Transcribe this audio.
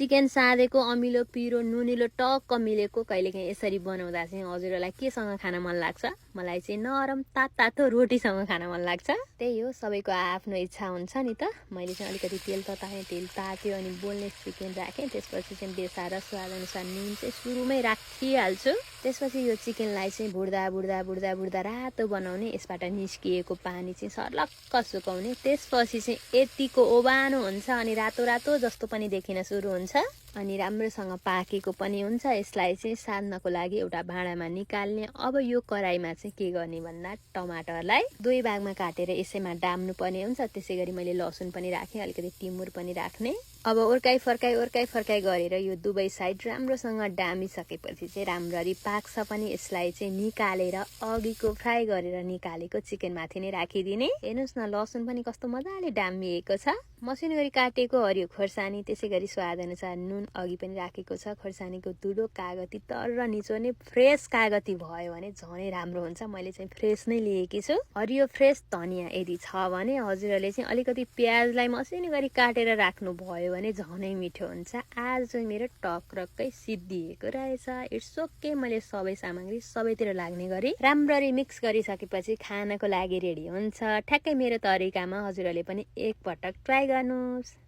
Chicken साँधेको अमिलो पिरो नुनिलो टक्क मिलेको कहिलेकाहीँ यसरी बनाउँदा चाहिँ हजुरहरूलाई केसँग खान मन लाग्छ? मलाई चाहिँ नरम तातो रोटीसँग खान मन लाग्छ। त्यही हो, सबैको आफ्नो इच्छा हुन्छ नि त। मैले चाहिँ अलिकति तेल तताएँ, तेल तात्यो अनि बोनलेस चिकन राखेँ। त्यसपछि चाहिँ बेसार र स्वादअनुसार नुन चाहिँ सुरुमै राखिहाल्छु। त्यसपछि यो चिकनलाई चाहिँ बुड्दा रातो बनाउने, यसबाट निस्किएको पानी चाहिँ सर्लक्क सुकाउने। त्यसपछि चाहिँ यतिको ओबानो हुन्छ अनि रातो जस्तो पनि देखिन सुरु हुन्छ अनि राम्रोसँग पाकेको पनि हुन्छ। यसलाई चाहिँ सान्नको लागि एउटा भाँडामा निकाल्ने। अब यो कराईमा चाहिँ के गर्ने भन्दा टमाटरलाई दुई भागमा काटेर यसैमा डाम्नु पर्ने हुन्छ। त्यसै गरी मैले लसुन पनि राखेँ, अलिकति टिमुर पनि राख्ने। अब ओर्काई फर्काई गरेर यो दुवै साइड राम्रोसँग डामिसकेपछि चाहिँ राम्ररी पाक्छ पनि। यसलाई चाहिँ निकालेर अघिको फ्राई गरेर निकालेको चिकन माथि नै राखिदिने। हेर्नुहोस् न, लसुन पनि कस्तो मजाले डामिएको छ। मसिनो गरी काटेको हरियो खोर्सानी, त्यसै गरी स्वादअनुसार नुन अघि पनि राखेको छ। खोर्सानीको धुलो कागती तर निचोर्ने फ्रेस कागती भयो भने झनै राम्रो हुन्छ। मैले चाहिँ फ्रेस नै लिएकी छु। हरियो फ्रेस धनिया यदि छ भने हजुरहरूले चाहिँ अलिकति प्याजलाई मसिनो गरी काटेर राख्नु भयो भने झनै मिठो हुन्छ। आज चाहिँ मेरो टक्रक्कै सिद्धिएको रहेछ। It's okay. मैले सबै सामग्री सबैतिर लाग्ने गरी राम्ररी मिक्स गरिसकेपछि खानको लागि रेडी हुन्छ। ठ्याक्कै मेरो तरिकामा हजुरहरूले पनि एकपटक ट्राई गर्नुहोस्।